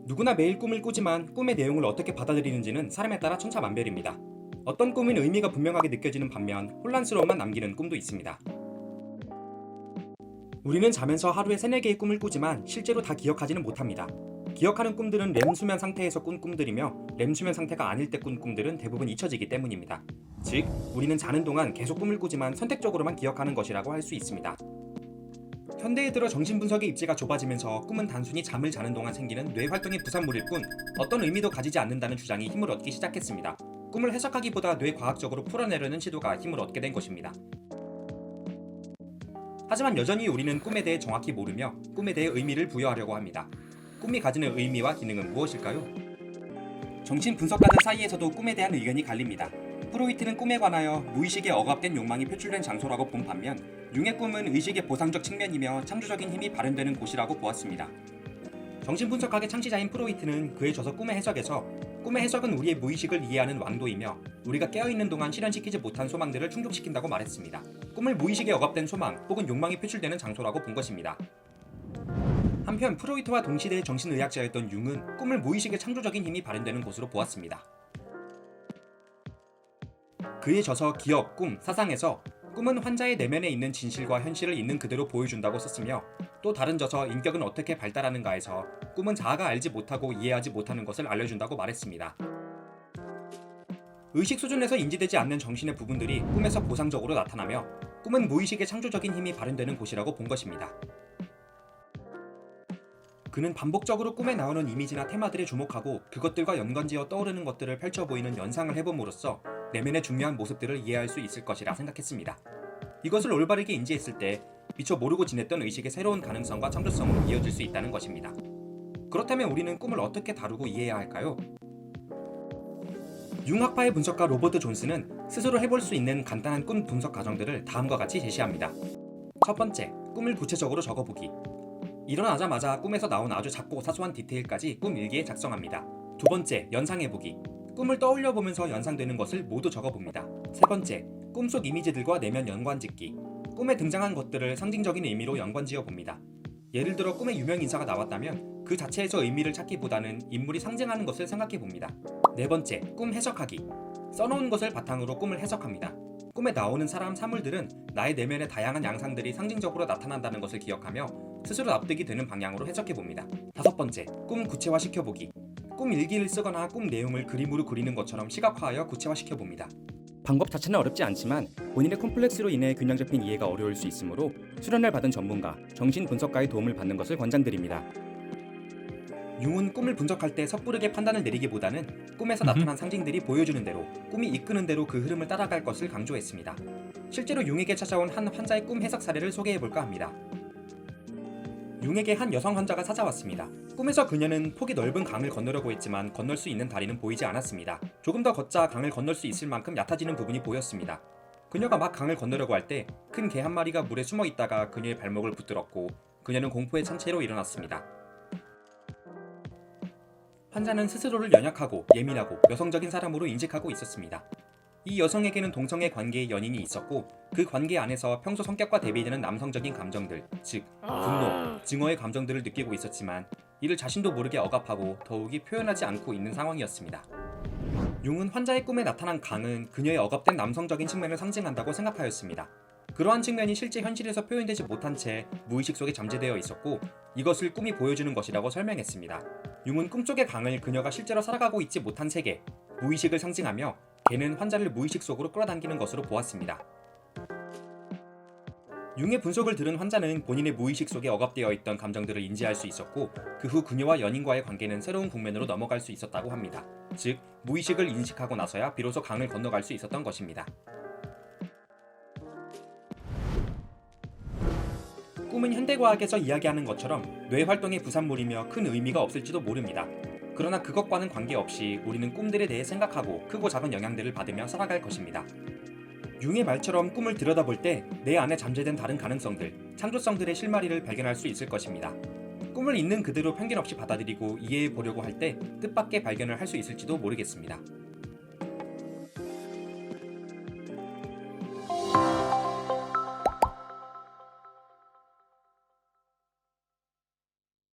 누구나 매일 꿈을 꾸지만 꿈의 내용을 어떻게 받아들이는지는 사람에 따라 천차만별입니다. 어떤 꿈은 의미가 분명하게 느껴지는 반면 혼란스러움만 남기는 꿈도 있습니다. 우리는 자면서 하루에 3-4개의 꿈을 꾸지만 실제로 다 기억하지는 못합니다. 기억하는 꿈들은 렘 수면 상태에서 꾼 꿈들이며 렘 수면 상태가 아닐 때 꾼 꿈들은 대부분 잊혀지기 때문입니다. 즉, 우리는 자는 동안 계속 꿈을 꾸지만 선택적으로만 기억하는 것이라고 할 수 있습니다. 현대에 들어 정신분석의 입지가 좁아지면서 꿈은 단순히 잠을 자는 동안 생기는 뇌활동의 부산물일 뿐 어떤 의미도 가지지 않는다는 주장이 힘을 얻기 시작했습니다. 꿈을 해석하기보다 뇌과학적으로 풀어내려는 시도가 힘을 얻게 된 것입니다. 하지만 여전히 우리는 꿈에 대해 정확히 모르며 꿈에 대해 의미를 부여하려고 합니다. 꿈이 가지는 의미와 기능은 무엇일까요? 정신분석가들 사이에서도 꿈에 대한 의견이 갈립니다. 프로이트는 꿈에 관하여 무의식의 억압된 욕망이 표출된 장소라고 본 반면 융의 꿈은 의식의 보상적 측면이며 창조적인 힘이 발현되는 곳이라고 보았습니다. 정신분석학의 창시자인 프로이트는 그의 저서 꿈의 해석에서 꿈의 해석은 우리의 무의식을 이해하는 왕도이며 우리가 깨어있는 동안 실현시키지 못한 소망들을 충족시킨다고 말했습니다. 꿈을 무의식에 억압된 소망 혹은 욕망이 표출되는 장소라고 본 것입니다. 한편 프로이트와 동시대의 정신의학자였던 융은 꿈을 무의식의 창조적인 힘이 발현되는 곳으로 보았습니다. 그의 저서 기억, 꿈, 사상에서 꿈은 환자의 내면에 있는 진실과 현실을 있는 그대로 보여준다고 썼으며 또 다른 저서 인격은 어떻게 발달하는가에서 꿈은 자아가 알지 못하고 이해하지 못하는 것을 알려준다고 말했습니다. 의식 수준에서 인지되지 않는 정신의 부분들이 꿈에서 보상적으로 나타나며 꿈은 무의식의 창조적인 힘이 발현되는 곳이라고 본 것입니다. 그는 반복적으로 꿈에 나오는 이미지나 테마들에 주목하고 그것들과 연관지어 떠오르는 것들을 펼쳐 보이는 연상을 해봄으로써 내면의 중요한 모습들을 이해할 수 있을 것이라 생각했습니다. 이것을 올바르게 인지했을 때 미처 모르고 지냈던 의식의 새로운 가능성과 창조성으로 이어질 수 있다는 것입니다. 그렇다면 우리는 꿈을 어떻게 다루고 이해해야 할까요? 융학파의 분석가 로버트 존스는 스스로 해볼 수 있는 간단한 꿈 분석 과정들을 다음과 같이 제시합니다. 첫 번째, 꿈을 구체적으로 적어보기. 일어나자마자 꿈에서 나온 아주 작고 사소한 디테일까지 꿈 일기에 작성합니다. 두 번째, 연상해보기. 꿈을 떠올려보면서 연상되는 것을 모두 적어봅니다. 세 번째, 꿈속 이미지들과 내면 연관짓기. 꿈에 등장한 것들을 상징적인 의미로 연관지어 봅니다. 예를 들어 꿈에 유명 인사가 나왔다면 그 자체에서 의미를 찾기보다는 인물이 상징하는 것을 생각해봅니다. 네 번째, 꿈 해석하기. 써놓은 것을 바탕으로 꿈을 해석합니다. 꿈에 나오는 사람, 사물들은 나의 내면의 다양한 양상들이 상징적으로 나타난다는 것을 기억하며 스스로 납득이 되는 방향으로 해석해봅니다. 다섯 번째, 꿈 구체화시켜보기. 꿈 일기를 쓰거나 꿈 내용을 그림으로 그리는 것처럼 시각화하여 구체화시켜봅니다. 방법 자체는 어렵지 않지만 본인의 콤플렉스로 인해 균형 잡힌 이해가 어려울 수 있으므로 수련을 받은 전문가, 정신분석가의 도움을 받는 것을 권장드립니다. 융은 꿈을 분석할 때 섣부르게 판단을 내리기보다는 꿈에서 나타난 상징들이 보여주는 대로, 꿈이 이끄는 대로 그 흐름을 따라갈 것을 강조했습니다. 실제로 융에게 찾아온 한 환자의 꿈 해석 사례를 소개해볼까 합니다. 융에게 한 여성 환자가 찾아왔습니다. 꿈에서 그녀는 폭이 넓은 강을 건너려고 했지만 건널 수 있는 다리는 보이지 않았습니다. 조금 더 걷자 강을 건널 수 있을 만큼 얕아지는 부분이 보였습니다. 그녀가 막 강을 건너려고 할 때 큰 개 한 마리가 물에 숨어 있다가 그녀의 발목을 붙들었고 그녀는 공포에 찬 채로 일어났습니다. 환자는 스스로를 연약하고 예민하고 여성적인 사람으로 인식하고 있었습니다. 이 여성에게는 동성애 관계의 연인이 있었고 그 관계 안에서 평소 성격과 대비되는 남성적인 감정들, 즉 분노, 증오의 감정들을 느끼고 있었지만 이를 자신도 모르게 억압하고 더욱이 표현하지 않고 있는 상황이었습니다. 융은 환자의 꿈에 나타난 강은 그녀의 억압된 남성적인 측면을 상징한다고 생각하였습니다. 그러한 측면이 실제 현실에서 표현되지 못한 채 무의식 속에 잠재되어 있었고 이것을 꿈이 보여주는 것이라고 설명했습니다. 융은 꿈속의 강을 그녀가 실제로 살아가고 있지 못한 세계, 무의식을 상징하며 개는 환자를 무의식 속으로 끌어당기는 것으로 보았습니다. 융의 분석을 들은 환자는 본인의 무의식 속에 억압되어 있던 감정들을 인지할 수 있었고 그 후 그녀와 연인과의 관계는 새로운 국면으로 넘어갈 수 있었다고 합니다. 즉, 무의식을 인식하고 나서야 비로소 강을 건너갈 수 있었던 것입니다. 꿈은 현대과학에서 이야기하는 것처럼 뇌활동의 부산물이며 큰 의미가 없을지도 모릅니다. 그러나 그것과는 관계없이 우리는 꿈들에 대해 생각하고 크고 작은 영향들을 받으며 살아갈 것입니다. 융의 말처럼 꿈을 들여다볼 때 내 안에 잠재된 다른 가능성들, 창조성들의 실마리를 발견할 수 있을 것입니다. 꿈을 있는 그대로 편견 없이 받아들이고 이해해 보려고 할 때 뜻밖의 발견을 할 수 있을지도 모르겠습니다.